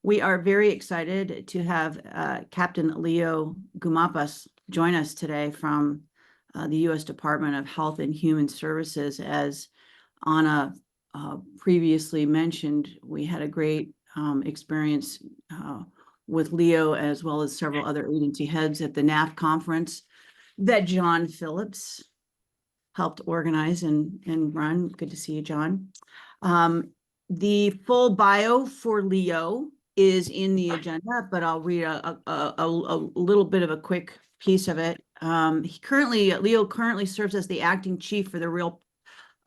We are very excited to have Captain Leo Gumapas join us today from the U.S. Department of Health and Human Services. As Anna previously mentioned, we had a great experience with Leo, as well as several other agency heads at the NAF conference that John Phillips helped organize and run. Good to see you, John. The full bio for Leo is in the agenda, but I'll read a little bit of a quick piece of it. Leo currently serves as the acting chief for the Real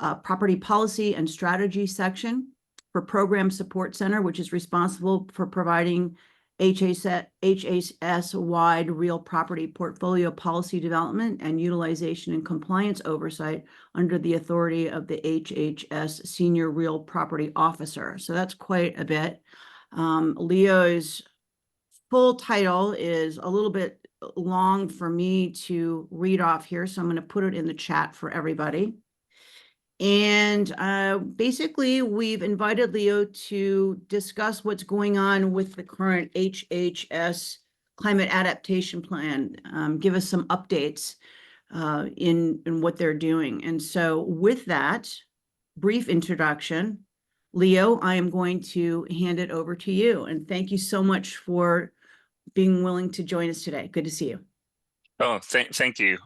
Property Policy and Strategy section for Program Support Center, which is responsible for providing HHS-wide real property portfolio policy development and utilization and compliance oversight under the authority of the HHS Senior Real Property Officer. So that's quite a bit. Leo's full title is a little bit long for me to read off here, so I'm going to put it in the chat for everybody. And basically, we've invited Leo to discuss what's going on with the current HHS climate adaptation plan, give us some updates in what they're doing. And so with that brief introduction, Leo, I am going to hand it over to you. And thank you so much for being willing to join us today. Good to see you. Oh, thank you,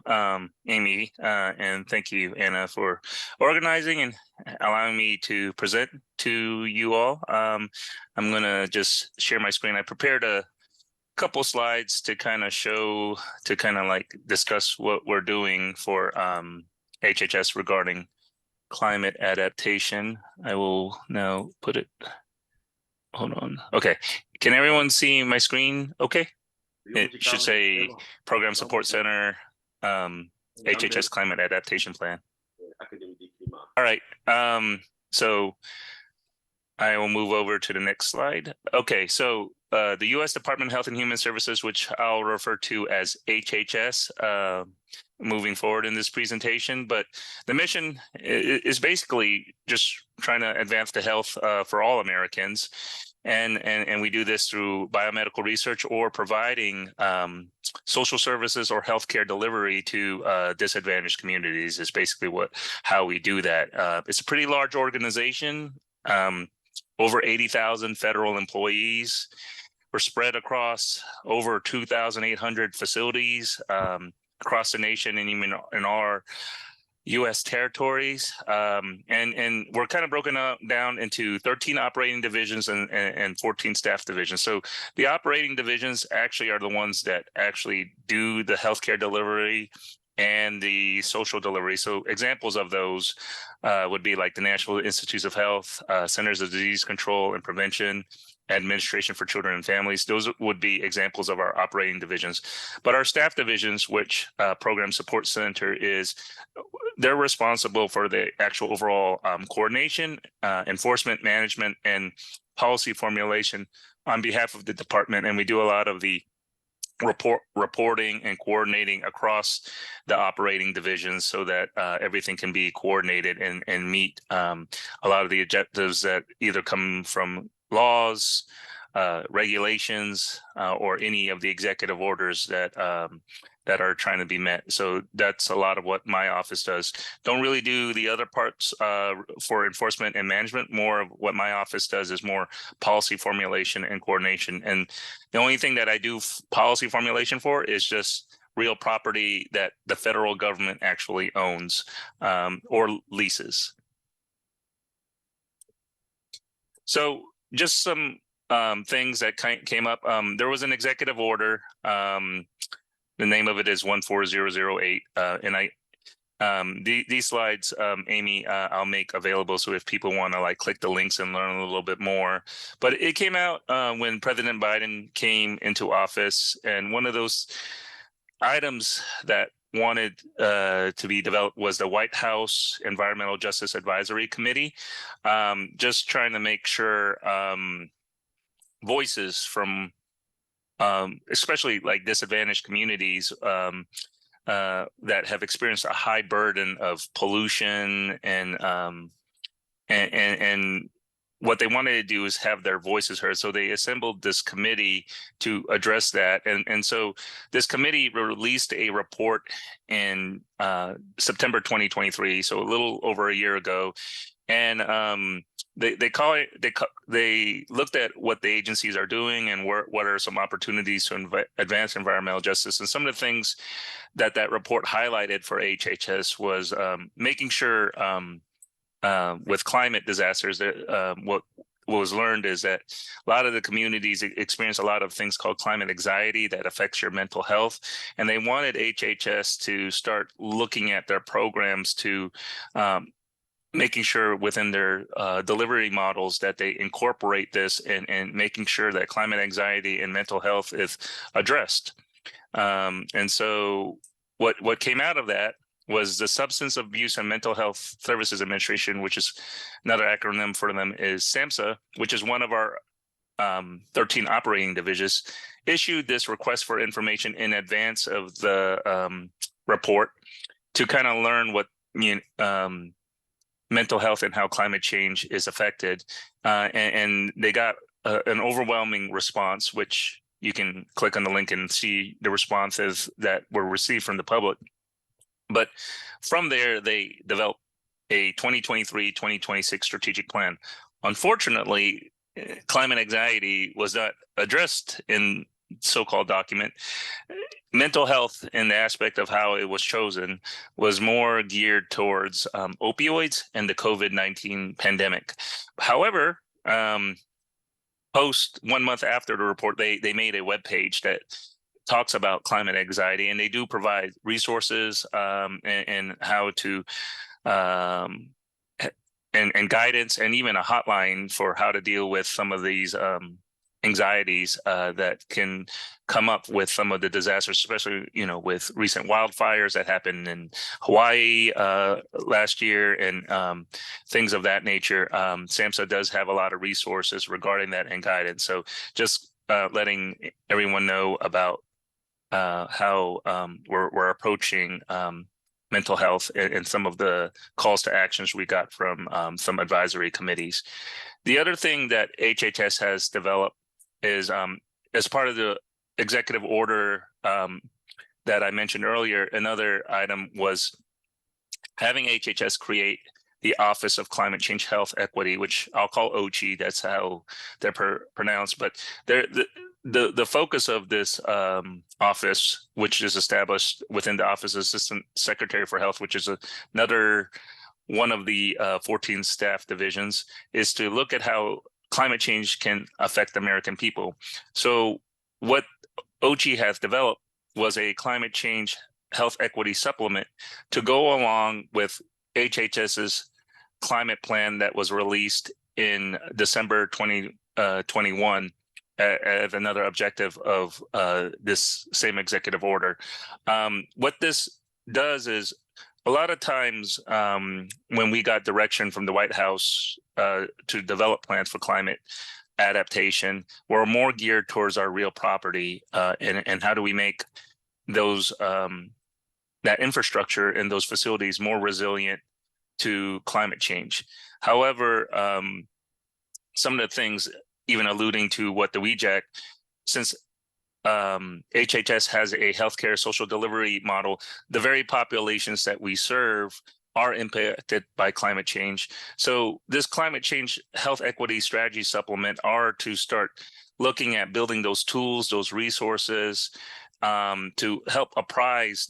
Amy, and thank you, Anna, for organizing and allowing me to present to you all. I'm going to just share my screen. I prepared a couple slides to kind of discuss what we're doing for HHS regarding climate adaptation. I will now put it. Hold on. Okay. Can everyone see my screen? Okay. It should say Program Support Center, HHS Climate Adaptation Plan. All right. So I will move over to the next slide. Okay. So the U.S. Department of Health and Human Services, which I'll refer to as HHS, moving forward in this presentation, but the mission is basically just trying to advance the health for all Americans. And we do this through biomedical research or providing social services or healthcare delivery to disadvantaged communities is basically how we do that. It's a pretty large organization, over 80,000 federal employees. We're spread across over 2,800 facilities across the nation and even in our U.S. territories, and we're kind of broken down into 13 operating divisions and 14 staff divisions. So the operating divisions actually are the ones that actually do the healthcare delivery and the social delivery. So examples of those would be like the National Institutes of Health, Centers of Disease Control and Prevention, Administration for Children and Families. Those would be examples of our operating divisions. But our staff divisions, which Program Support Center they're responsible for the actual overall coordination, enforcement, management, and policy formulation on behalf of the department. And we do a lot of the reporting and coordinating across the operating divisions so that everything can be coordinated and meet a lot of the objectives that either come from laws, regulations, or any of the executive orders that are trying to be met. So that's a lot of what my office does. Don't really do the other parts for enforcement and management. More of what my office does is more policy formulation and coordination. And the only thing that I do policy formulation for is just real property that the federal government actually owns or leases. So just some things that came up. There was an executive order. The name of it is 14008, and these slides, Amy, I'll make available so if people want to click the links and learn a little bit more. But it came out when President Biden came into office, and one of those items that wanted to be developed was the White House Environmental Justice Advisory Committee, just trying to make sure voices from especially disadvantaged communities that have experienced a high burden of pollution and what they wanted to do is have their voices heard. So they assembled this committee to address that. And so this committee released a report in September 2023, so a little over a year ago. And they looked at what the agencies are doing and what are some opportunities to advance environmental justice. And some of the things that report highlighted for HHS was making sure with climate disasters that what was learned is that a lot of the communities experience a lot of things called climate anxiety that affects your mental health. And they wanted HHS to start looking at their programs to making sure within their delivery models that they incorporate this and making sure that climate anxiety and mental health is addressed. And so what came out of that was the Substance Abuse and Mental Health Services Administration, which is another acronym for them is SAMHSA, which is one of our 13 operating divisions, issued this request for information in advance of the report to kind of learn what mental health and how climate change is affected. And they got an overwhelming response, which you can click on the link and see the responses that were received from the public. But from there, they developed a 2023-2026 strategic plan. Unfortunately, climate anxiety was not addressed in so-called document. Mental health in the aspect of how it was chosen was more geared towards opioids and the COVID-19 pandemic. However, post 1 month after the report, they made a webpage that talks about climate anxiety, and they do provide resources and how to and guidance, and even a hotline for how to deal with some of these anxieties that can come up with some of the disasters, especially with recent wildfires that happened in Hawaii last year and things of that nature. SAMHSA does have a lot of resources regarding that and guidance. So just letting everyone know about how we're approaching mental health and some of the calls to actions we got from some advisory committees. The other thing that HHS has developed is as part of the executive order that I mentioned earlier, another item was having HHS create the Office of Climate Change Health Equity, which I'll call OCHE. That's how they're pronounced. But the focus of this office, which is established within the Office of Assistant Secretary for Health, which is another one of the 14 staff divisions, is to look at how climate change can affect American people. So what OCHE has developed was a climate change health equity supplement to go along with HHS's climate plan that was released in December 2021 as another objective of this same executive order. What this does is a lot of times when we got direction from the White House to develop plans for climate adaptation, we're more geared towards our real property and how do we make those that infrastructure and those facilities more resilient to climate change. However, some of the things, even alluding to what the WEJAC, since HHS has a healthcare social delivery model, the very populations that we serve are impacted by climate change. So this climate change health equity strategy supplement are to start looking at building those tools, those resources to help apprise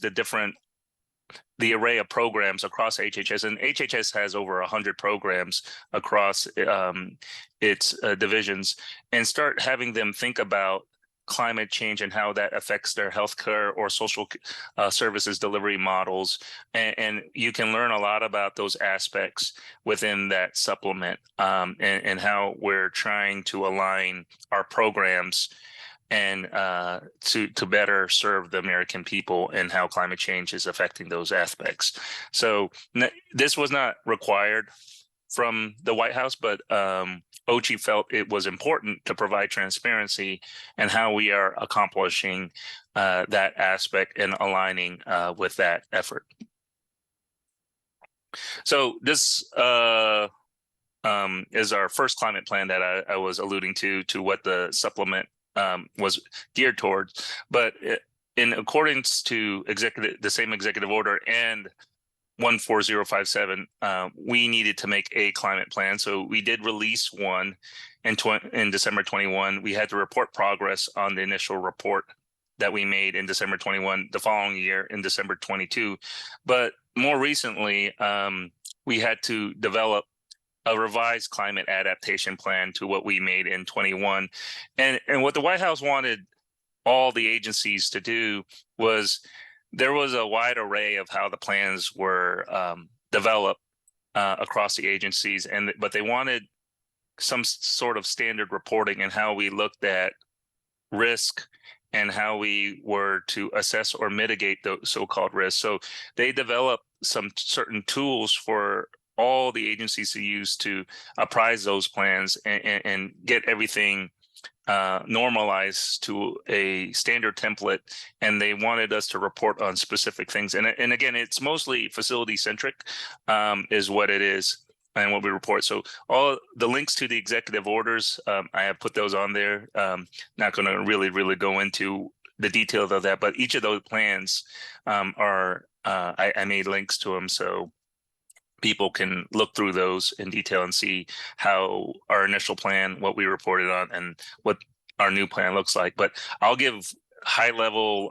the array of programs across HHS. And HHS has over 100 programs across its divisions, and start having them think about climate change and how that affects their healthcare or social services delivery models. And you can learn a lot about those aspects within that supplement and how we're trying to align our programs and to better serve the American people and how climate change is affecting those aspects. So this was not required from the White House, but OCHE felt it was important to provide transparency and how we are accomplishing that aspect and aligning with that effort. So this is our first climate plan that I was alluding to what the supplement was geared towards. But in accordance to the same executive order and 14057, we needed to make a climate plan. So we did release one in December 21. We had to report progress on the initial report that we made in December 21, the following year in December 22. But more recently, we had to develop a revised climate adaptation plan to what we made in 21. And what the White House wanted all the agencies to do was, there was a wide array of how the plans were developed across the agencies, but they wanted some sort of standard reporting and how we looked at risk and how we were to assess or mitigate the so-called risks. So they developed some certain tools for all the agencies to use to apprise those plans and get everything normalized to a standard template. And they wanted us to report on specific things. And again, it's mostly facility centric is what it is and what we report. So all the links to the executive orders, I have put those on there. Not going to really go into the details of that, but each of those plans I made links to them. So people can look through those in detail and see how our initial plan, what we reported on, and what our new plan looks like. But I'll give high level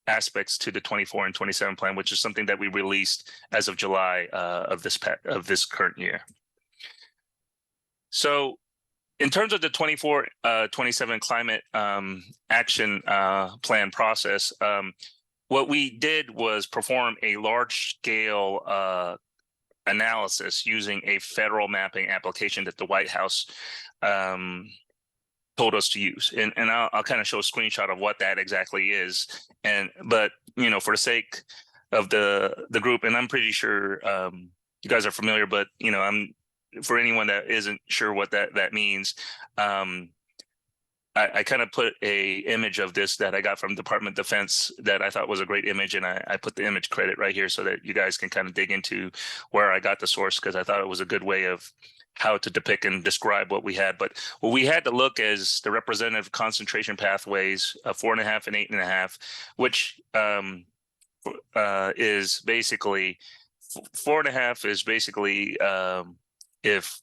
aspects to the 24 and 27 plan, which is something that we released as of July of this current year. So in terms of the 24, 27 climate action plan process, what we did was perform a large scale analysis using a federal mapping application that the White House told us to use. And I'll kind of show a screenshot of what that exactly is. But for the sake of the group, and I'm pretty sure you guys are familiar, but for anyone that isn't sure what that means, I kind of put a image of this that I got from Department of Defense that I thought was a great image, and I put the image credit right here so that you guys can kind of dig into where I got the source, because I thought it was a good way of how to depict and describe what we had. But what we had to look as the representative concentration pathways, 4.5 and 8.5, which is basically 4.5 is basically if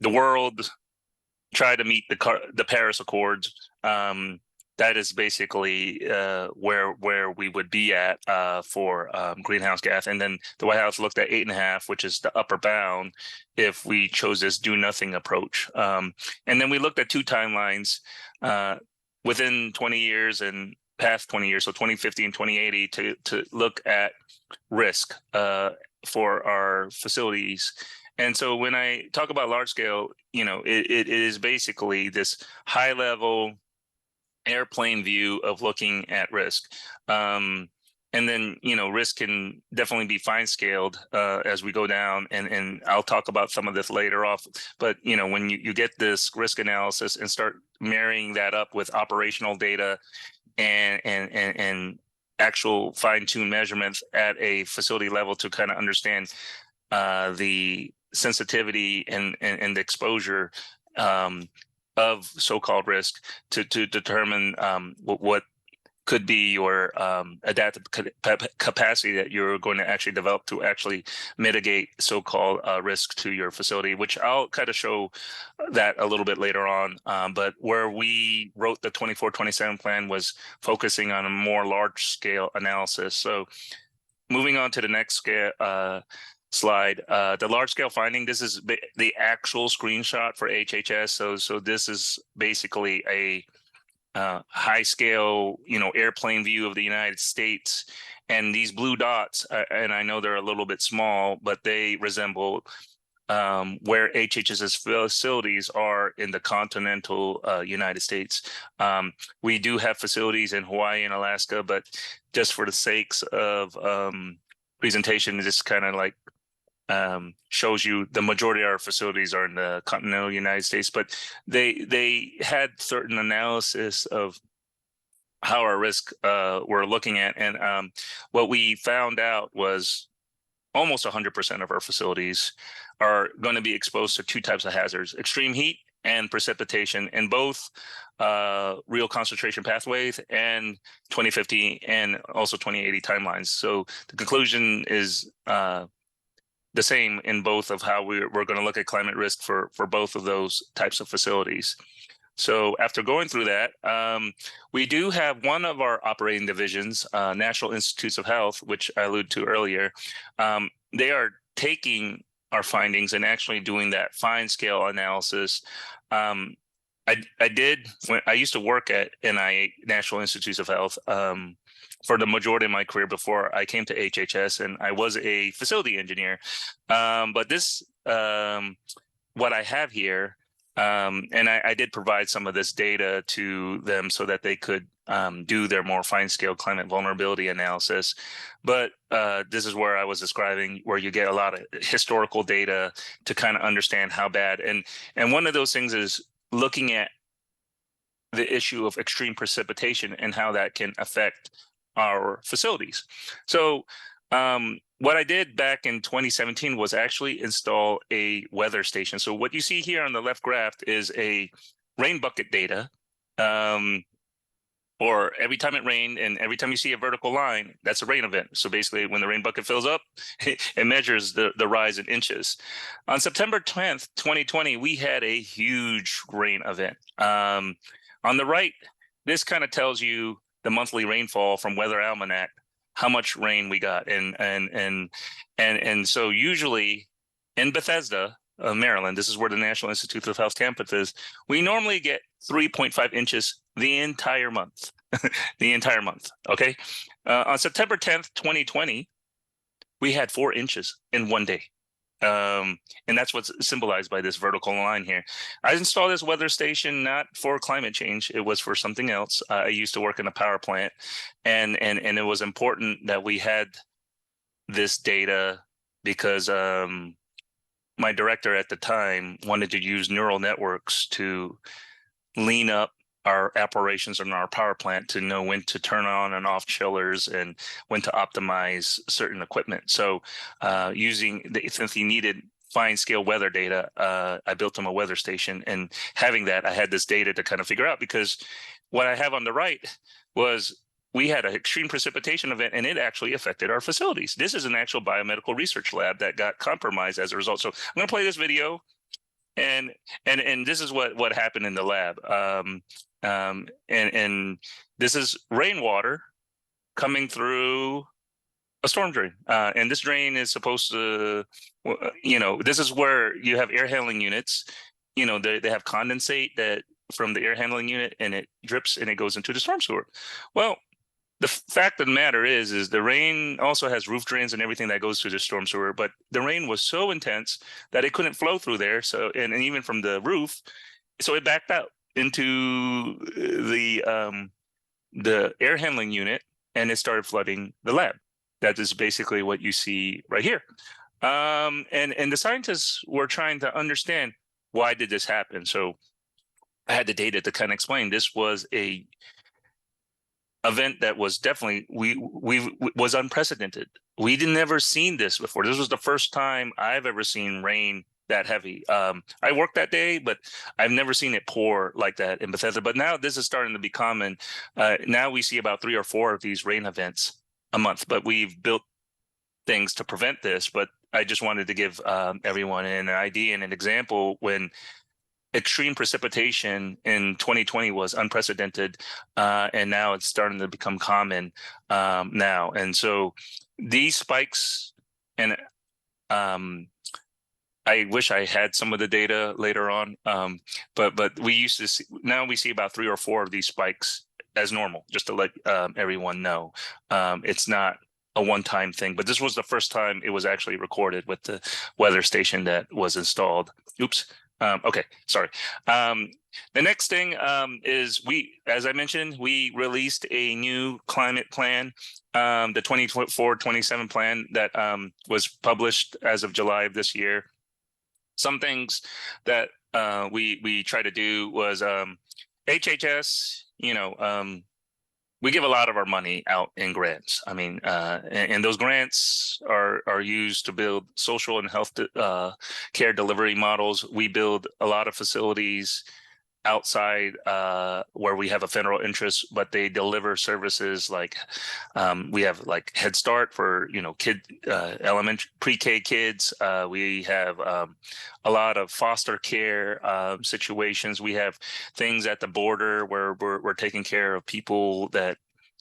the world try to meet the Paris Accords, that is basically where we would be at for greenhouse gas. And then the White House looked at 8.5, which is the upper bound if we chose this do nothing approach. And then we looked at two timelines within 20 years and past 20 years, so 2050 and 2080, to look at risk for our facilities. And so when I talk about large scale, it is basically this high level airplane view of looking at risk. And then, risk can definitely be fine scaled as we go down. And I'll talk about some of this later off. But, when you get this risk analysis and start marrying that up with operational data and actual fine-tuned measurements at a facility level to kind of understand the sensitivity and the exposure of so-called risk to determine what could be your adaptive capacity that you're going to actually develop to actually mitigate so-called risk to your facility, which I'll kind of show that a little bit later on. But where we wrote the 24-27 plan was focusing on a more large scale analysis. So moving on to the next slide, the large scale finding, this is the actual screenshot for HHS. So this is basically a high scale, airplane view of the United States. And these blue dots, and I know they're a little bit small, but they resemble where HHS's facilities are in the continental United States. We do have facilities in Hawaii and Alaska, but just for the sakes of presentation, this kind of like shows you the majority of our facilities are in the continental United States. But they had certain analysis of how our risk we're looking at, and what we found out was almost 100% of our facilities are going to be exposed to two types of hazards: extreme heat and precipitation, in both real concentration pathways and 2050 and also 2080 timelines. So the conclusion is the same in both of how we're going to look at climate risk for both of those types of facilities. So after going through that, we do have one of our operating divisions, National Institutes of Health, which I alluded to earlier. They are taking our findings and actually doing that fine scale analysis. I used to work at NIH, National Institutes of Health, for the majority of my career before I came to HHS, and I was a facility engineer. But this, what I have here, and I did provide some of this data to them so that they could do their more fine scale climate vulnerability analysis. But this is where I was describing where you get a lot of historical data to kind of understand how bad. And one of those things is looking at the issue of extreme precipitation and how that can affect our facilities. So what I did back in 2017 was actually install a weather station. So what you see here on the left graph is a rain bucket data, or every time it rained and every time you see a vertical line, that's a rain event. So basically when the rain bucket fills up, it measures the rise in inches. On September 10th, 2020, we had a huge rain event. On the right, this kind of tells you the monthly rainfall from Weather Almanac, how much rain we got. And so usually in Bethesda, Maryland, this is where the National Institute of Health campus is, we normally get 3.5 inches the entire month, the entire month, okay? On September 10th, 2020, we had 4 inches in one day. And that's what's symbolized by this vertical line here. I installed this weather station not for climate change. It was for something else. I used to work in a power plant, and it was important that we had this data because my director at the time wanted to use neural networks to lean up our operations in our power plant to know when to turn on and off chillers and when to optimize certain equipment. So since he needed fine scale weather data, I built him a weather station, and having that, I had this data to kind of figure out, because what I have on the right was we had an extreme precipitation event and it actually affected our facilities. This is an actual biomedical research lab that got compromised as a result. So I'm going to play this video. And this is what happened in the lab. And this is rainwater coming through a storm drain. And this drain is supposed to, this is where you have air handling units. They have condensate that from the air handling unit, and it drips and it goes into the storm sewer. Well, the fact of the matter is the rain also has roof drains and everything that goes through the storm sewer, but the rain was so intense that it couldn't flow through there. So, and even from the roof, so it backed out into the air handling unit, and it started flooding the lab. That is basically what you see right here. And the scientists were trying to understand, why did this happen? So I had the data to kind of explain. This was a event that was definitely was unprecedented. We'd never seen this before. This was the first time I've ever seen rain that heavy. I worked that day, but I've never seen it pour like that in Bethesda. But now this is starting to be common. Now we see about 3 or 4 of these rain events a month, but we've built things to prevent this. But I just wanted to give everyone an idea and an example when extreme precipitation in 2020 was unprecedented, and now it's starting to become common now. And so these spikes, and I wish I had some of the data later on, but we used to see, now we see about 3 or 4 of these spikes as normal, just to let everyone know. It's not a one-time thing, but this was the first time it was actually recorded with the weather station that was installed. Oops. Okay, sorry. The next thing is as I mentioned, we released a new climate plan, the 24-27 plan that was published as of July of this year. Some things that we try to do was HHS, we give a lot of our money out in grants. I mean, and those grants are used to build social and health care delivery models. We build a lot of facilities outside where we have a federal interest, but they deliver services like we have like Head Start for kid elementary pre-K kids. We have a lot of foster care situations. We have things at the border where we're taking care of people that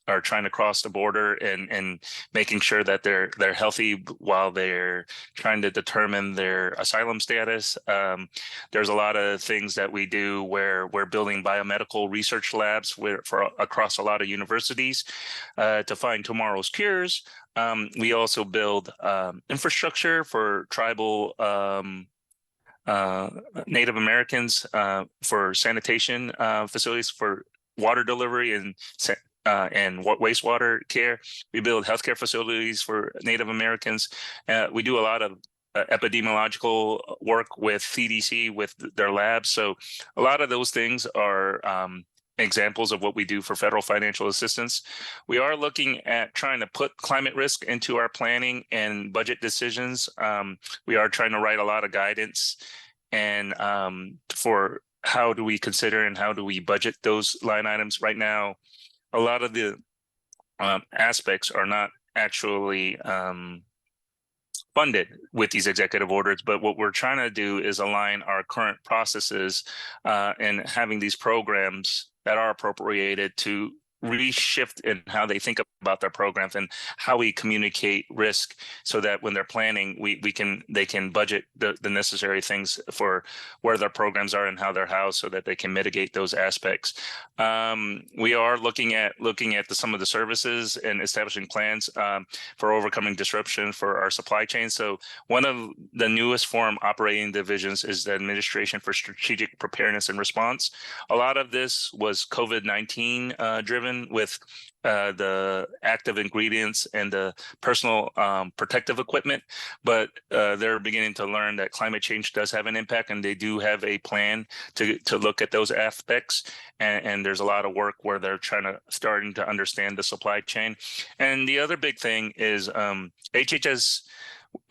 are trying to cross the border and making sure that they're healthy while they're trying to determine their asylum status. There's a lot of things that we do where we're building biomedical research labs for across a lot of universities to find tomorrow's cures. We also build infrastructure for tribal Native Americans for sanitation facilities for water delivery and wastewater care. We build healthcare facilities for Native Americans. We do a lot of epidemiological work with CDC with their labs. So a lot of those things are examples of what we do for federal financial assistance. We are looking at trying to put climate risk into our planning and budget decisions. We are trying to write a lot of guidance and for how do we consider and how do we budget those line items right now. A lot of the aspects are not actually funded with these executive orders, but what we're trying to do is align our current processes and having these programs that are appropriated to reshift in how they think about their programs and how we communicate risk so that when they're planning they can budget the necessary things for where their programs are and how they're housed so that they can mitigate those aspects. We are looking at some of the services and establishing plans for overcoming disruption for our supply chain. So one of the newest forum operating divisions is the Administration for Strategic Preparedness and Response. A lot of this was COVID-19 driven with the active ingredients and the personal protective equipment, but they're beginning to learn that climate change does have an impact, and they do have a plan to look at those aspects. And there's a lot of work where they're starting to understand the supply chain. And the other big thing is HHS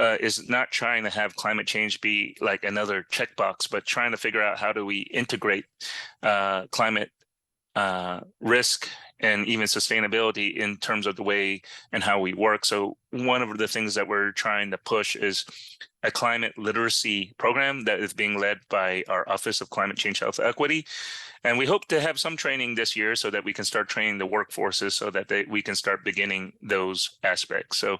is not trying to have climate change be like another checkbox, but trying to figure out how do we integrate climate risk and even sustainability in terms of the way and how we work. So one of the things that we're trying to push is a climate literacy program that is being led by our Office of Climate Change Health Equity. And we hope to have some training this year so that we can start training the workforces so that we can start beginning those aspects. So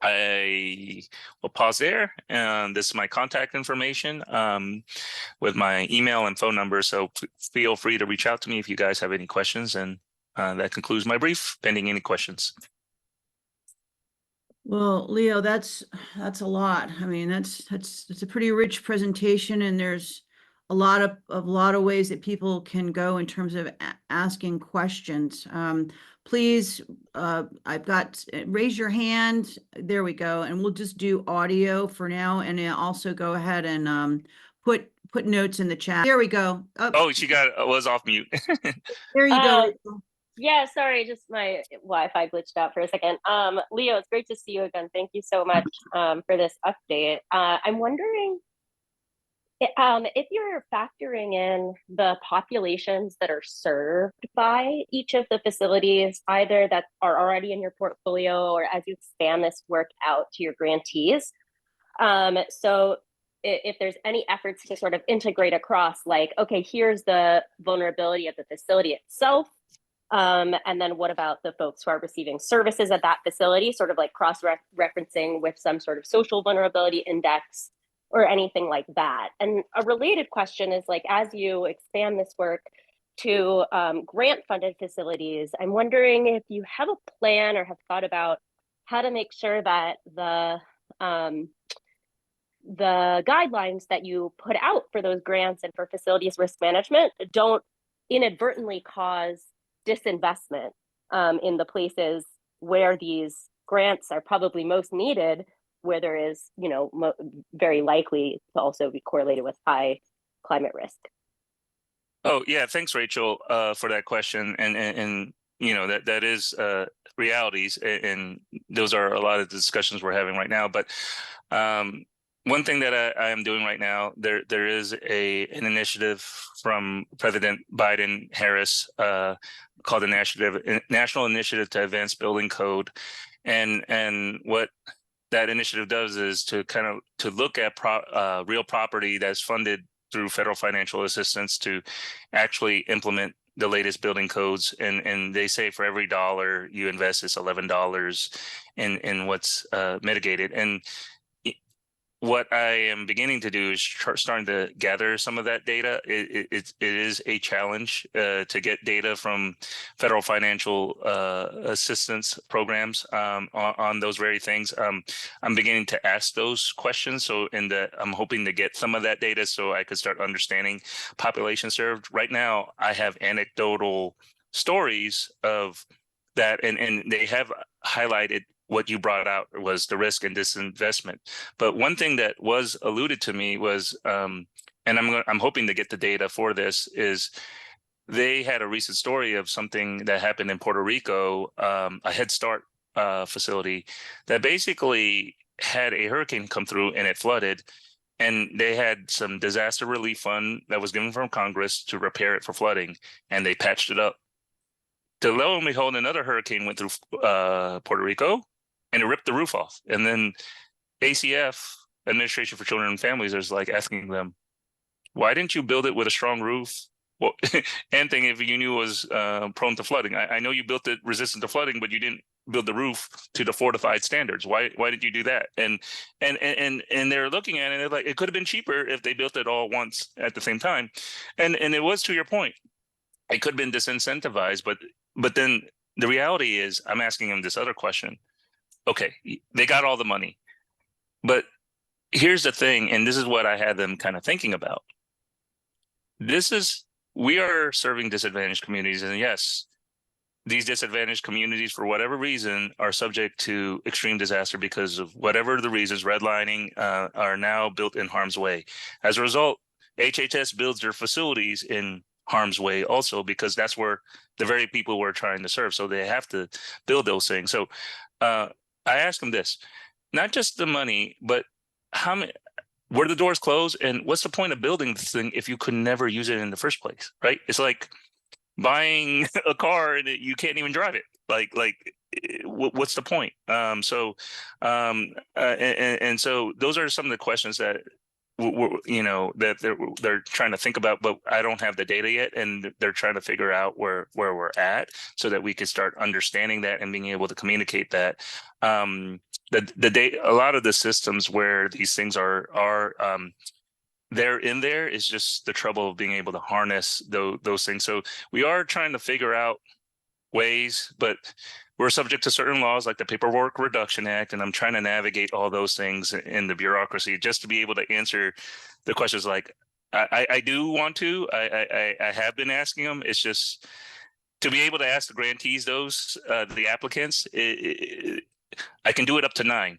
I will pause there, and this is my contact information with my email and phone number. So feel free to reach out to me if you guys have any questions. And that concludes my brief, pending any questions. Well, Leo, that's a lot. I mean, it's a pretty rich presentation, and there's a lot of ways that people can go in terms of asking questions. Please, I've got raise your hand. There we go, and we'll just do audio for now, and then also go ahead and put notes in the chat. There we go. Oh, she was off mute. There you go. Yeah, sorry, just my Wi-Fi glitched out for a second. Leo, it's great to see you again. Thank you so much for this update. I'm wondering if you're factoring in the populations that are served by each of the facilities, either that are already in your portfolio or as you expand this work out to your grantees. So if there's any efforts to sort of integrate across, like, okay, here's the vulnerability of the facility itself. And then what about the folks who are receiving services at that facility, sort of like cross-referencing with some sort of social vulnerability index or anything like that. And a related question is, like, as you expand this work to grant-funded facilities, I'm wondering if you have a plan or have thought about how to make sure that the guidelines that you put out for those grants and for facilities risk management don't inadvertently cause disinvestment in the places where these grants are probably most needed, where there is, very likely to also be correlated with high climate risk. Oh, yeah. Thanks, Rachel, for that question. And that is realities, and those are a lot of the discussions we're having right now. But one thing that I am doing right now, there is an initiative from President Biden Harris called the National Initiative to Advance Building Code, and what that initiative does is to look at real property that's funded through federal financial assistance to actually implement the latest building codes. And they say for every dollar you invest, it's $11 in what's mitigated. And what I am beginning to do is starting to gather some of that data. It is a challenge to get data from federal financial assistance programs on those very things. I'm beginning to ask those questions. So I'm hoping to get some of that data so I could start understanding population served. Right now, I have anecdotal stories of that, and they have highlighted what you brought out was the risk and disinvestment. But one thing that was alluded to me was, and I'm hoping to get the data for this, is they had a recent story of something that happened in Puerto Rico, a Head Start facility that basically had a hurricane come through and it flooded. And they had some disaster relief fund that was given from Congress to repair it for flooding, and they patched it up. To lo and behold, another hurricane went through Puerto Rico, and it ripped the roof off. And then ACF, Administration for Children and Families, is like asking them, why didn't you build it with a strong roof? Well, anything if you knew it was prone to flooding. I know you built it resistant to flooding, but you didn't build the roof to the fortified standards. Why did you do that? And they're looking at it, and they're like, it could have been cheaper if they built it all once at the same time. And it was, to your point, it could have been disincentivized, but then the reality is, I'm asking them this other question. Okay, they got all the money, but here's the thing, and this is what I had them kind of thinking about. We are serving disadvantaged communities, and yes, these disadvantaged communities, for whatever reason, are subject to extreme disaster because of whatever the reasons. Redlining are now built in harm's way. As a result, HHS builds their facilities in harm's way also, because that's where the very people we're trying to serve. So they have to build those things. So I ask them this, not just the money, but how many, were the doors closed, and what's the point of building this thing if you could never use it in the first place, right? It's like buying a car and you can't even drive it. What's the point? So those are some of the questions that that they're trying to think about, but I don't have the data yet, and they're trying to figure out where we're at so that we can start understanding that and being able to communicate that. The data, a lot of the systems where these things are they're in there, is just the trouble of being able to harness those things. So we are trying to figure out ways, but we're subject to certain laws like the Paperwork Reduction Act, and I'm trying to navigate all those things in the bureaucracy just to be able to answer the questions. Like I do want to, I have been asking them. It's just to be able to ask the grantees the applicants, I can do it up to 9,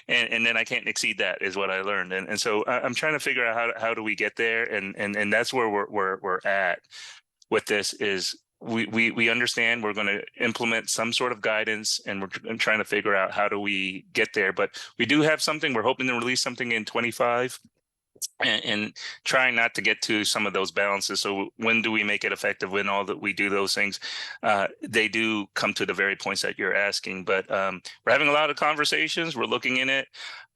and then I can't exceed that, is what I learned. And so I'm trying to figure out how do we get there, and that's where we're at with this. Is we understand we're going to implement some sort of guidance, and we're trying to figure out how do we get there. But we do have something. We're hoping to release something in 25, and trying not to get to some of those balances. So when do we make it effective? When all that we do those things, they do come to the very points that you're asking. But we're having a lot of conversations. We're looking in it.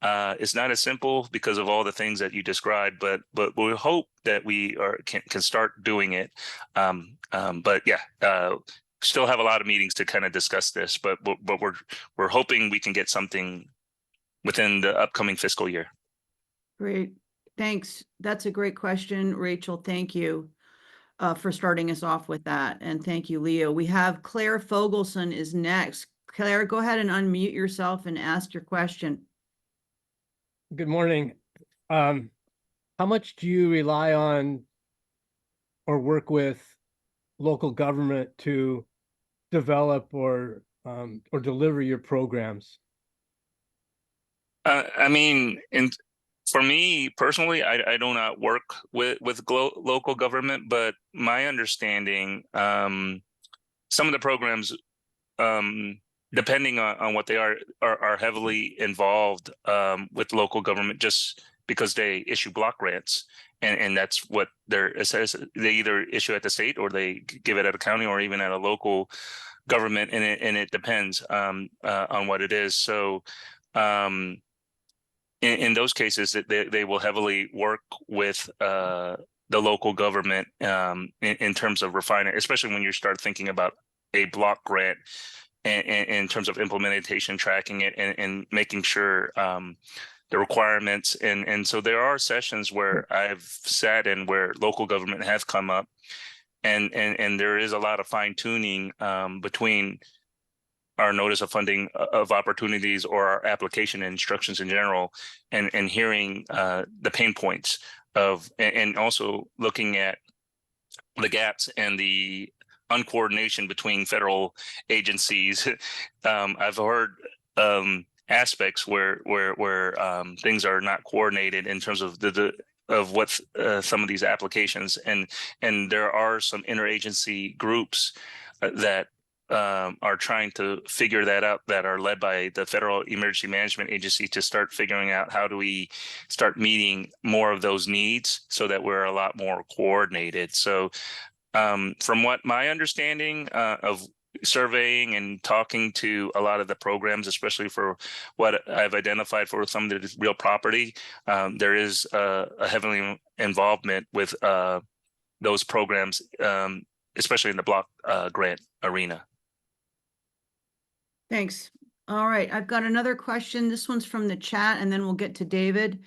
It's not as simple because of all the things that you described, but we hope that we can start doing it. But yeah, still have a lot of meetings to kind of discuss this, but we're hoping we can get something within the upcoming fiscal year. Great. Thanks. That's a great question, Rachel. Thank you for starting us off with that. And thank you, Leo. We have Claire Fogelson is next. Claire, go ahead and unmute yourself and ask your question. Good morning. How much do you rely on or work with local government to develop or deliver your programs? I mean, for me personally, I do not work with local government, but my understanding, some of the programs, depending on what they are heavily involved with local government, just because they issue block grants, and that's what it says. They either issue at the state, or they give it at a county, or even at a local government, and it depends on what it is. So in those cases, they will heavily work with the local government in terms of refining, especially when you start thinking about a block grant, and in terms of implementation, tracking it, and making sure the requirements. And so there are sessions where I've sat in where local government has come up, and there is a lot of fine tuning between our notice of funding of opportunities, or our application instructions in general, and hearing the pain points of, and also looking at the gaps and the uncoordination between federal agencies. I've heard aspects where things are not coordinated in terms of of what some of these applications, and there are some interagency groups that are trying to figure that out, that are led by the Federal Emergency Management Agency, to start figuring out how do we start meeting more of those needs so that we're a lot more coordinated. So from what my understanding of surveying and talking to a lot of the programs, especially for what I've identified for some of the real property, there is a heavily involvement with those programs, especially in the block grant arena. Thanks. All right, I've got another question. This one's from the chat, and then we'll get to David.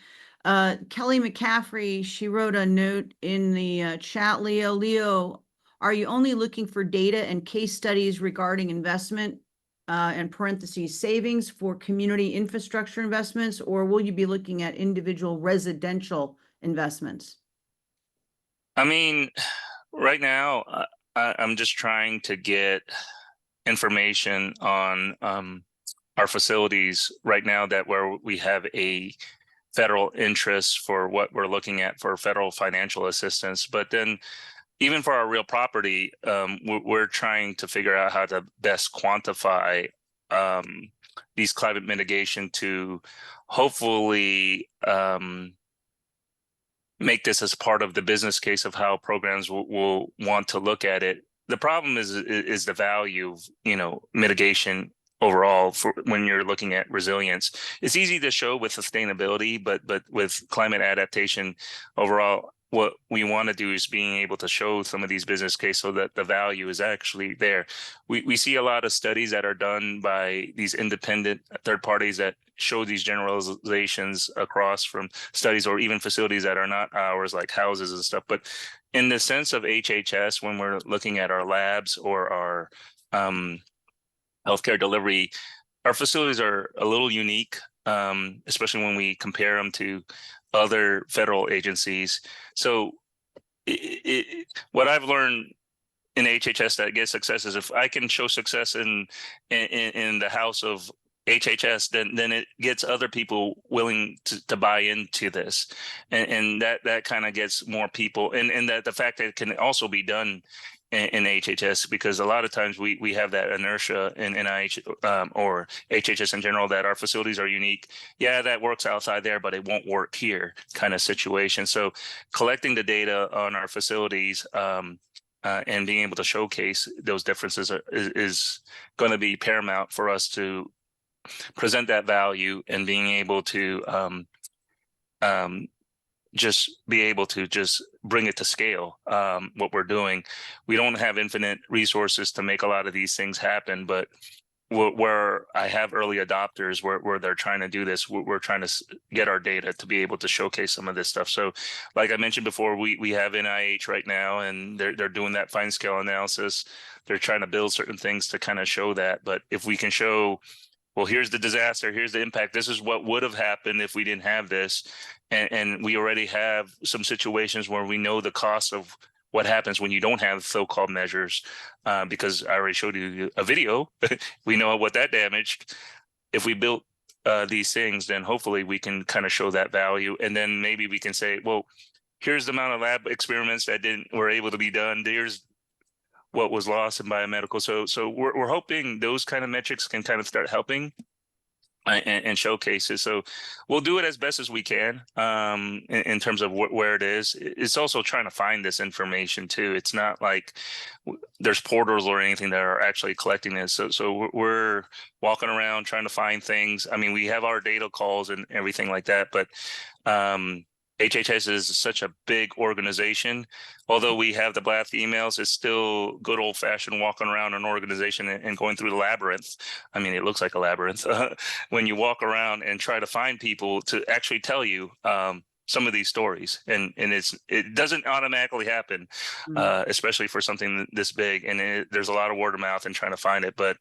Kelly McCaffrey, she wrote a note in the chat. Leo, are you only looking for data and case studies regarding investment, and parentheses, savings for community infrastructure investments, or will you be looking at individual residential investments? I mean, right now, I'm just trying to get information on our facilities right now, that where we have a federal interest for what we're looking at for federal financial assistance. But then even for our real property, we're trying to figure out how to best quantify these climate mitigation to hopefully make this as part of the business case of how programs will want to look at it. The problem is the value of, mitigation overall for when you're looking at resilience. It's easy to show with sustainability, but with climate adaptation overall, what we want to do is being able to show some of these business cases so that the value is actually there. We see a lot of studies that are done by these independent third parties that show these generalizations across from studies, or even facilities that are not ours, like houses and stuff. But in the sense of HHS, when we're looking at our labs or our healthcare delivery, our facilities are a little unique, especially when we compare them to other federal agencies. So what I've learned in HHS that gets success is, if I can show success in the house of HHS, then it gets other people willing to buy into this, and that kind of gets more people, and that the fact that it can also be done in HHS, because a lot of times we have that inertia in NIH or HHS in general, that our facilities are unique. Yeah, that works outside there, but it won't work here, kind of situation. So collecting the data on our facilities and being able to showcase those differences is going to be paramount for us to present that value, and being able to just be able to just bring it to scale. What we're doing, we don't have infinite resources to make a lot of these things happen, but where I have early adopters where they're trying to do this, we're trying to get our data to be able to showcase some of this stuff. So like I mentioned before, we have NIH right now, and they're doing that fine scale analysis. They're trying to build certain things to kind of show that. But if we can show, well, here's the disaster, here's the impact, this is what would have happened if we didn't have this. And we already have some situations where we know the cost of what happens when you don't have so-called measures, because I already showed you a video. We know what that damaged. If we built these things, then hopefully we can kind of show that value. And then maybe we can say, well, here's the amount of lab experiments that were able to be done. There's what was lost in biomedical. So we're hoping those kind of metrics can kind of start helping and showcase it. So we'll do it as best as we can in terms of where it is. It's also trying to find this information too. It's not like there's portals or anything that are actually collecting this. So we're walking around trying to find things. I mean, we have our data calls and everything like that, but HHS is such a big organization. Although we have the blast emails, it's still good old fashioned walking around an organization and going through the labyrinth. I mean, it looks like a labyrinth when you walk around and try to find people to actually tell you some of these stories, and it doesn't automatically happen, especially for something this big. And there's a lot of word of mouth and trying to find it. But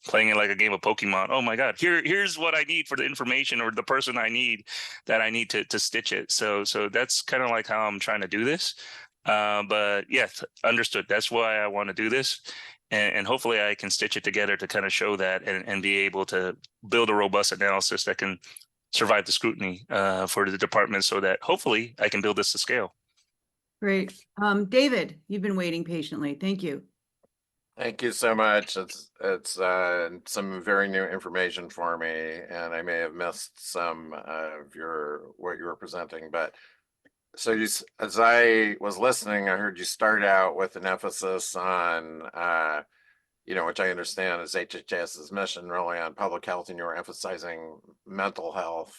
playing it like a game of Pokemon. Oh my God, here's what I need for the information or the person I need to stitch it. So that's kind of like how I'm trying to do this. But yes, understood. That's why I want to do this. And hopefully I can stitch it together to kind of show that and be able to build a robust analysis that can survive the scrutiny for the department, so that hopefully I can build this to scale. Great. David, you've been waiting patiently. Thank you. Thank you so much. It's some very new information for me, and I may have missed some of what you were presenting. But so as I was listening, I heard you start out with an emphasis on, which I understand is HHS's mission, really on public health, and you were emphasizing mental health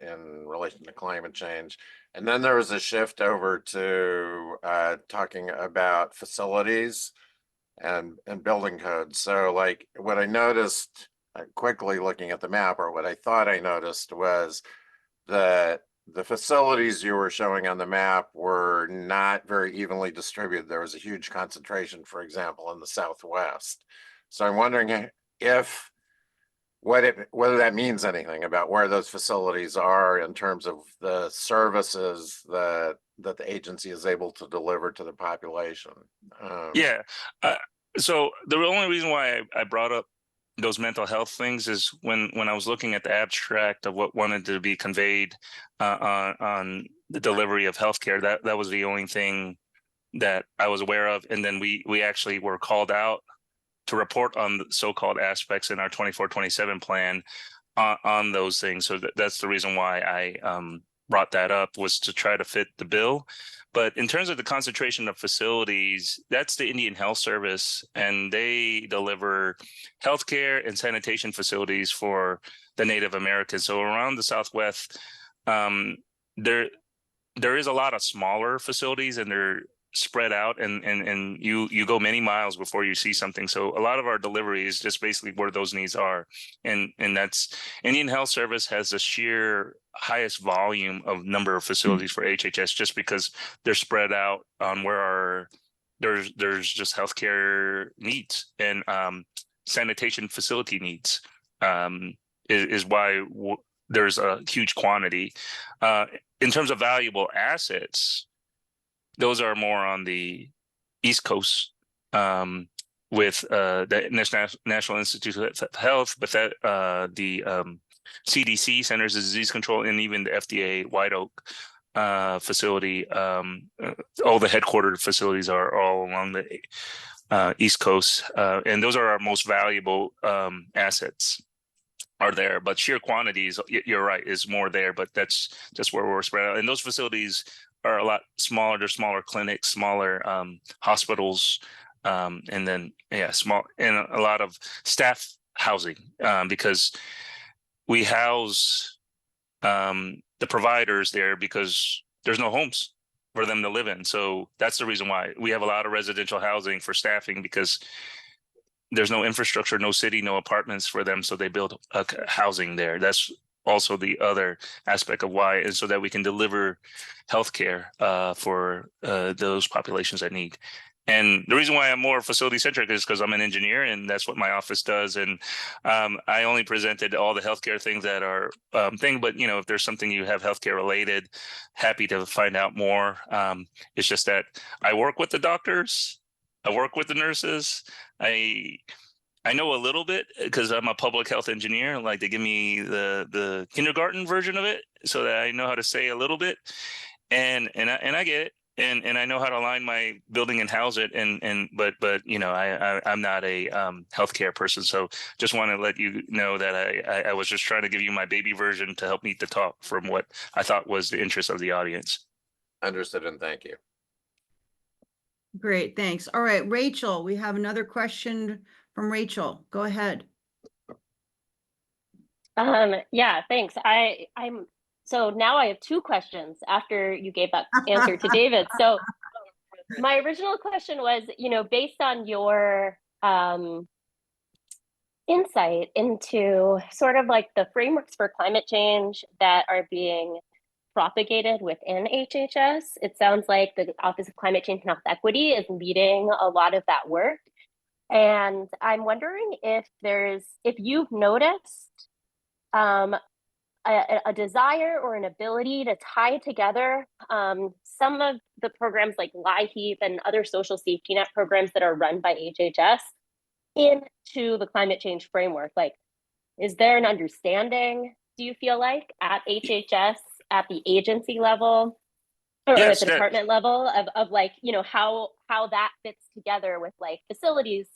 in relation to climate change. And then there was a shift over to talking about facilities and building codes. So like what I noticed quickly looking at the map, or what I thought I noticed, was that the facilities you were showing on the map were not very evenly distributed. There was a huge concentration, for example, in the Southwest. So I'm wondering whether that means anything about where those facilities are in terms of the services that the agency is able to deliver to the population. Yeah. So the only reason why I brought up those mental health things is when I was looking at the abstract of what wanted to be conveyed on the delivery of healthcare, that was the only thing that I was aware of. And then we actually were called out to report on the so-called aspects in our 24-27 plan on those things. So that's the reason why I brought that up, was to try to fit the bill. But in terms of the concentration of facilities, that's the Indian Health Service, and they deliver healthcare and sanitation facilities for the Native Americans. So around the Southwest, there is a lot of smaller facilities, and they're spread out, and you go many miles before you see something. So a lot of our delivery is just basically where those needs are, and that's Indian Health Service has the sheer highest volume of number of facilities for HHS, just because they're spread out on where there's just healthcare needs and sanitation facility needs is why there's a huge quantity. In terms of valuable assets, those are more on the East Coast with the National Institute of Health, but the CDC, Centers of Disease Control, and even the FDA White Oak facility. All the headquartered facilities are all along the East Coast, and those are our most valuable assets are there. But sheer quantities, you're right, is more there, but that's just where we're spread out. And those facilities are a lot smaller. They're smaller clinics, smaller hospitals, and then small, and a lot of staff housing, because we house the providers there because there's no homes for them to live in. So that's the reason why we have a lot of residential housing for staffing, because there's no infrastructure, no city, no apartments for them. So they build housing there. That's also the other aspect of why, and so that we can deliver healthcare for those populations that need. And the reason why I'm more facility centric is because I'm an engineer, and that's what my office does. And I only presented all the healthcare things that are thing. But if there's something you have healthcare related, happy to find out more. It's just that I work with the doctors, I work with the nurses. I know a little bit because I'm a public health engineer. Like, they give me the kindergarten version of it so that I know how to say a little bit, and I get it. and I know how to line my building and house it, but you know, I'm not a healthcare person, so just want to let you know that I was just trying to give you my baby version to help meet the talk from what I thought was the interest of the audience. Understood, and thank you. Great, thanks. All right, Rachel, we have another question from Rachel. Go ahead. Yeah, thanks. I'm so now I have two questions after you gave that answer to David. So my original question was, you know, based on your insight into sort of like the frameworks for climate change that are being propagated within HHS, it sounds like the Office of Climate Change and Health Equity is leading a lot of that work. And I'm wondering if you've noticed a desire or an ability to tie together some of the programs like LIHEAP and other social safety net programs that are run by HHS into the climate change framework. Like, is there an understanding, do you feel like, at HHS, at the agency level, or Yes, at the department level of like, you know, how that fits together with like facilities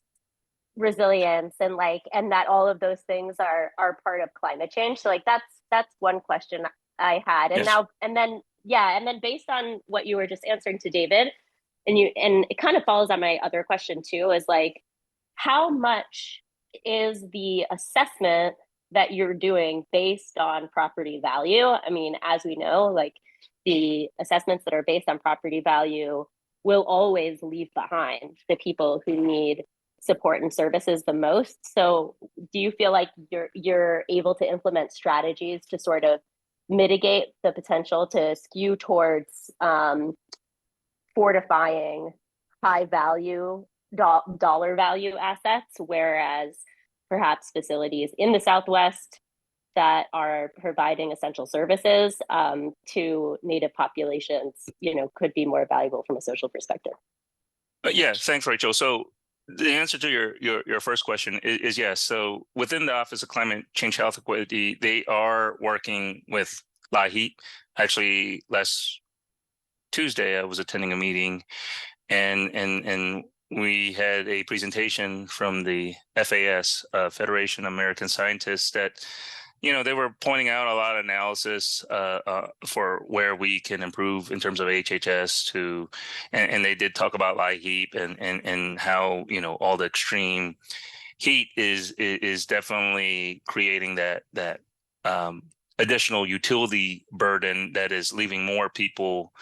resilience and like, and that all of those things are part of climate change. So like that's one question I had. And Yes. now and then based on what you were just answering to David, and it kind of follows on my other question too, is like, how much is the assessment that you're doing based on property value? I mean, as we know, like the assessments that are based on property value will always leave behind the people who need support and services the most. So do you feel like you're able to implement strategies to sort of mitigate the potential to skew towards fortifying high value dollar value assets, whereas perhaps facilities in the Southwest that are providing essential services to Native populations, you know, could be more valuable from a social perspective? Yeah, thanks, Rachel. So the answer to your first question is yes. So within the Office of Climate Change Health Equity, they are working with LIHEAP. Actually, last Tuesday, I was attending a meeting, and we had a presentation from the FAS, Federation of American Scientists, that, you know, they were pointing out a lot of analysis for where we can improve in terms of HHS and they did talk about LIHEAP and how, you know, all the extreme heat is definitely creating that additional utility burden that is leaving more people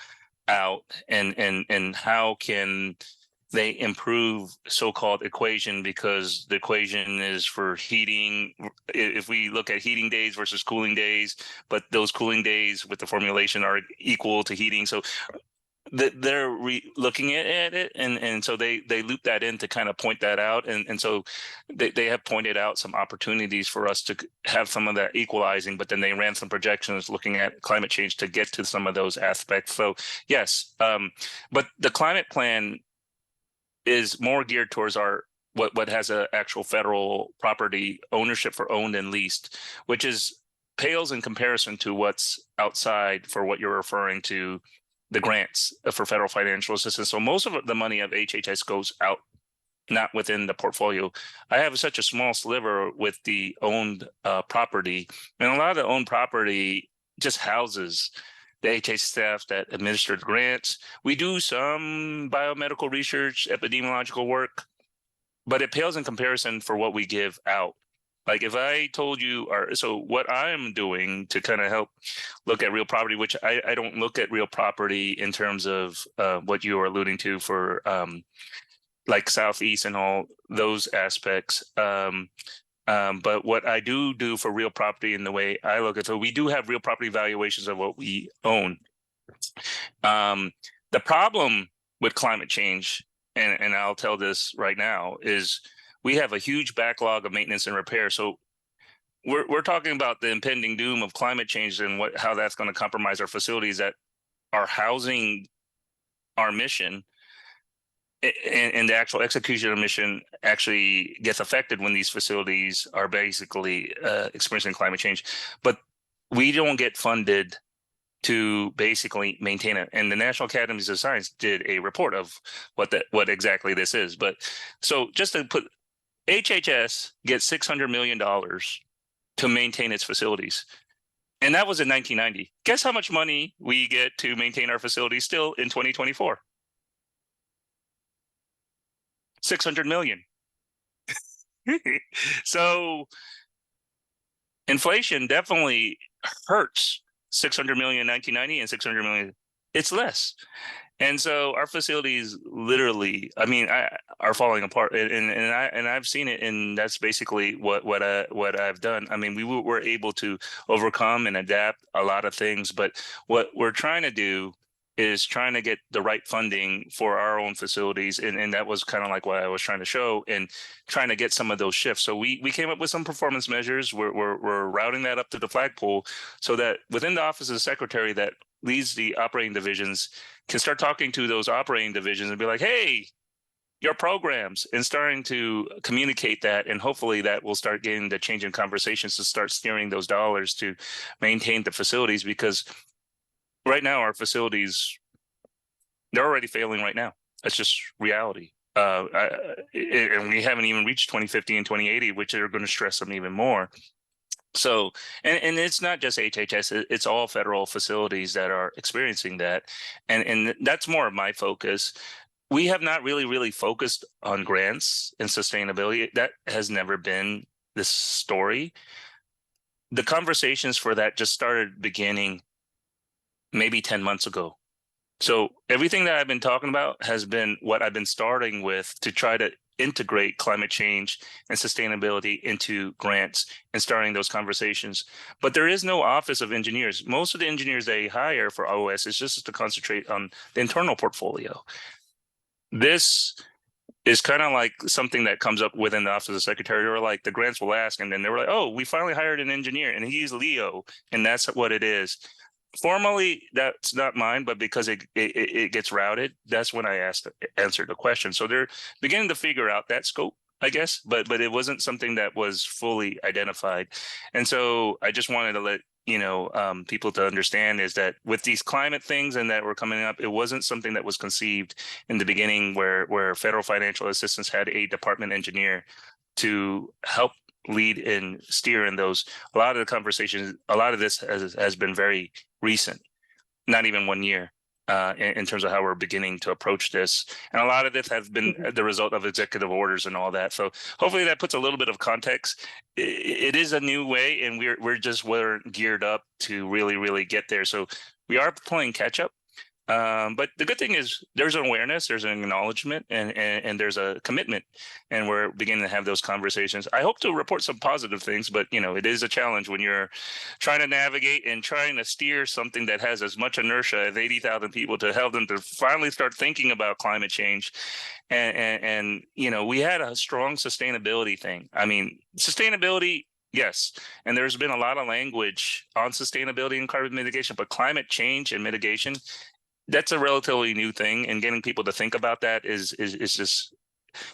out, and how can they improve so-called equation, because the equation is for heating. If we look at heating days versus cooling days, but those cooling days with the formulation are equal to heating. So they're looking at it, and so they loop that in to kind of point that out, and so they have pointed out some opportunities for us to have some of that equalizing, but then they ran some projections looking at climate change to get to some of those aspects. So yes, but the climate plan is more geared towards what has an actual federal property ownership for owned and leased, which is pales in comparison to what's outside for what you're referring to, the grants for federal financial assistance. So most of the money of HHS goes out, not within the portfolio. I have such a small sliver with the owned property, and a lot of the owned property just houses the HHS staff that administered grants. We do some biomedical research, epidemiological work, but it pales in comparison for what we give out. Like if I told you, so what I'm doing to kind of help look at real property, which I don't look at real property in terms of what you are alluding to for like Southeast and all those aspects. But what I do for real property in the way I look at, so we do have real property valuations of what we own. The problem with climate change, and I'll tell this right now, is we have a huge backlog of maintenance and repair. So we're talking about the impending doom of climate change and how that's going to compromise our facilities that are housing our mission. And the actual execution of mission actually gets affected when these facilities are basically experiencing climate change. But we don't get funded to basically maintain it. And the National Academies of Science did a report of what exactly this is. But so just to put, HHS gets $600 million to maintain its facilities. And that was in 1990. Guess how much money we get to maintain our facilities still in 2024? 600 million. So inflation definitely hurts 600 million in 1990 and 600 million. It's less. And so our facilities literally, I mean, are falling apart, and I've seen it, and that's basically what I've done. I mean, we were able to overcome and adapt a lot of things, but what we're trying to do is trying to get the right funding for our own facilities, and that was kind of like what I was trying to show, and trying to get some of those shifts. So we came up with some performance measures. We're routing that up to the flagpole, so that within the office of the secretary that leads the operating divisions can start talking to those operating divisions and be like, hey, your programs, and starting to communicate that. And hopefully that will start getting the change in conversations to start steering those dollars to maintain the facilities, because right now our facilities, they're already failing right now. That's just reality. And we haven't even reached 2050 and 2080, which are going to stress them even more. So, and it's not just HHS, it's all federal facilities that are experiencing that. And that's more of my focus. We have not really focused on grants and sustainability. That has never been the story. The conversations for that just started beginning maybe 10 months ago. So everything that I've been talking about has been what I've been starting with to try to integrate climate change and sustainability into grants and starting those conversations. But there is no office of engineers. Most of the engineers they hire for OS is just to concentrate on the internal portfolio. This is kind of like something that comes up within the office of the secretary, or like the grants will ask, and then they were like, oh, we finally hired an engineer and he's Leo, and that's what it is. Formally, that's not mine, but because it gets routed, that's when I answered the question. So they're beginning to figure out that scope, I guess, but it wasn't something that was fully identified. And so I just wanted to let people to understand is that with these climate things and that were coming up, it wasn't something that was conceived in the beginning where federal financial assistance had a department engineer to help lead and steer in those. A lot of the conversations, a lot of this has been very recent, not even 1 year, in terms of how we're beginning to approach this. And a lot of this has been the result of executive orders and all that. So hopefully that puts a little bit of context. It is a new way, and we're geared up to really get there. So we are playing catch up. But the good thing is there's an awareness, there's an acknowledgement, and there's a commitment, and we're beginning to have those conversations. I hope to report some positive things, but it is a challenge when you're trying to navigate and trying to steer something that has as much inertia as 80,000 people to help them to finally start thinking about climate change. And we had a strong sustainability thing. I mean, sustainability, yes. And there's been a lot of language on sustainability and carbon mitigation, but climate change and mitigation, that's a relatively new thing, and getting people to think about that is just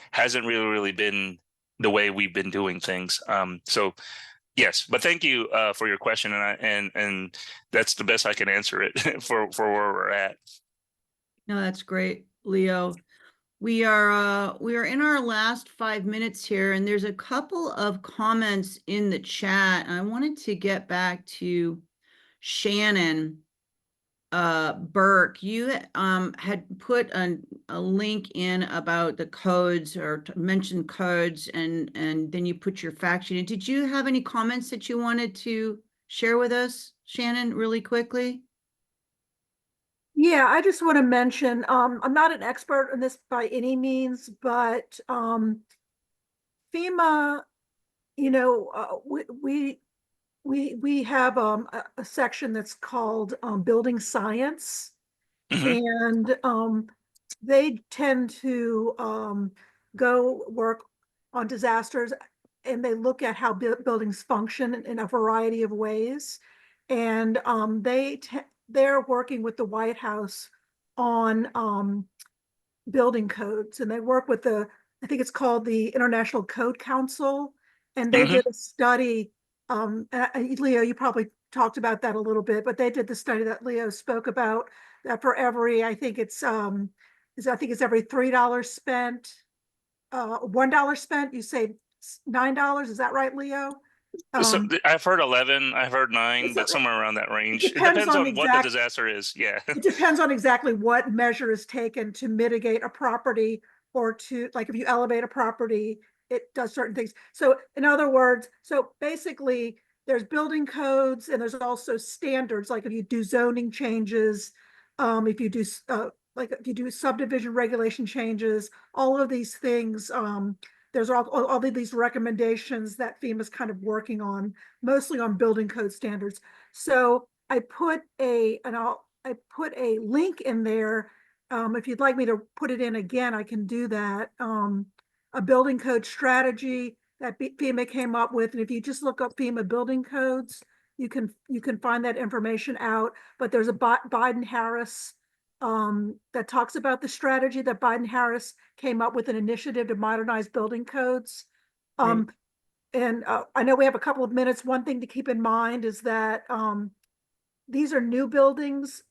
hasn't really been the way we've been doing things. So yes, but thank you for your question, and that's the best I can answer it for where we're at. No, that's great, Leo. We are in our last 5 minutes here, and there's a couple of comments in the chat. I wanted to get back to Shannon Burke. You had put a link in about the codes, or mentioned codes, and then you put your fact sheet in. Did you have any comments that you wanted to share with us, Shannon, really quickly? Yeah, I just want to mention, I'm not an expert in this by any means, but FEMA, we have a section that's called building science, and they tend to go work on disasters, and they look at how buildings function in a variety of ways, and they're working with the White House on building codes, and they work with I think it's called the International Code Council, and they did a study. Leo, you probably talked about that a little bit, but they did the study that Leo spoke about, that for every, I think it's every $3 spent, $1 spent, you save $9. Is that right, Leo? So Um, I've heard 11, I've heard 9, It's but a- somewhere around that range. It depends depends on on what the exact- disaster is. Yeah. It depends on exactly what measure is taken to mitigate a property, or to, like, if you elevate a property, it does certain things. So in other words, so basically there's building codes and there's also standards, like if you do zoning changes, if you do, like if you do subdivision regulation changes, all of these things, there's all of these recommendations that FEMA's kind of working on, mostly on building code standards. So I put a link in there. If you'd like me to put it in again, I can do that. A building code strategy that FEMA came up with. And if you just look up FEMA building codes, you can find that information out. But there's a Biden-Harris that talks about the strategy that Biden-Harris came up with, an initiative to modernize building codes. Right. And I know we have a couple of minutes. One thing to keep in mind is that these are new buildings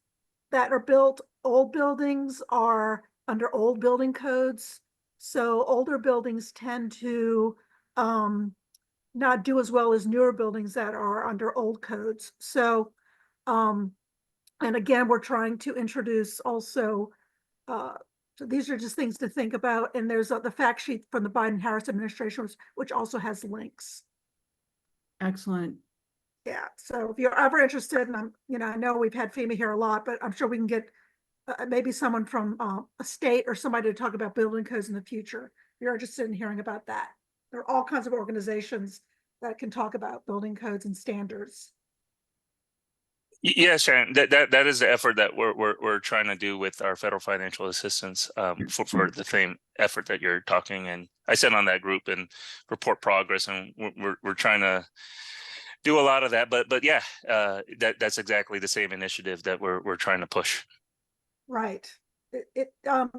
that are built. Old buildings are under old building codes. So older buildings tend to not do as well as newer buildings that are under old codes. So, and again, we're trying to introduce also, so these are just things to think about. And there's the fact sheet from the Biden-Harris administration, which also has links. Excellent. Yeah, so if you're ever interested, and I know we've had FEMA here a lot, but I'm sure we can get maybe someone from a state or somebody to talk about building codes in the future. If you're interested in hearing about that. There are all kinds of organizations that can talk about building codes and standards. Yeah, Sharon, that is the effort that we're trying to do with our federal financial assistance, for the same effort that you're talking. And I sent on that group and report progress, and we're trying to do a lot of that. But yeah, that's exactly the same initiative that we're trying to push. Right. It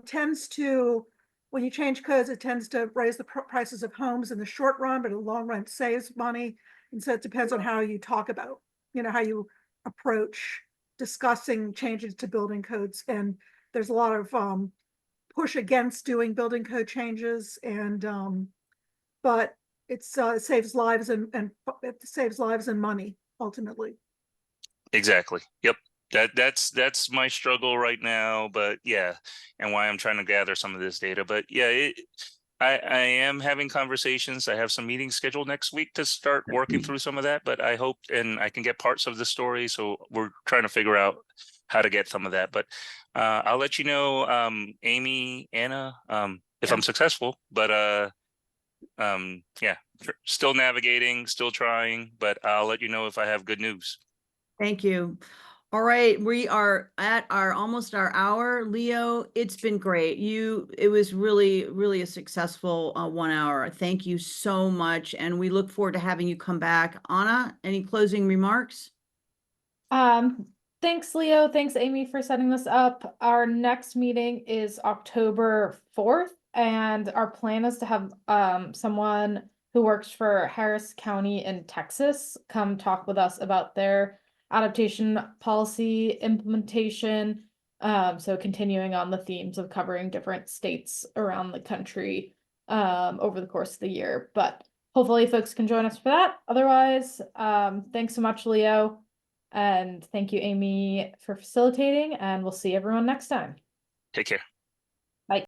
tends to, when you change codes, it tends to raise the prices of homes in the short run, but in the long run, it saves money. And so it depends on how you talk about, how you approach discussing changes to building codes. And there's a lot of push against doing building code changes, and but it saves lives, and it saves lives and money ultimately. Exactly. Yep. That's my struggle right now. But yeah, and why I'm trying to gather some of this data. But yeah, I am having conversations. I have some meetings scheduled next week to start working through some of that. But I hope, and I can get parts of the story. So we're trying to figure out how to get some of that. But I'll let you know, Amy, Anna, if Yeah. I'm successful. But yeah, still navigating, still trying. But I'll let you know if I have good news. Thank you. All right, we are at almost our hour. Leo, it's been great. It was really, really a successful 1 hour. Thank you so much. And we look forward to having you come back. Anna, any closing remarks? Thanks, Leo. Thanks, Amy, for setting this up. Our next meeting is October 4th, and our plan is to have someone who works for Harris County in Texas come talk with us about their adaptation policy implementation. So continuing on the themes of covering different states around the country over the course of the year. But hopefully folks can join us for that. Otherwise, thanks so much, Leo. And thank you, Amy, for facilitating, and we'll see everyone next time. Take care.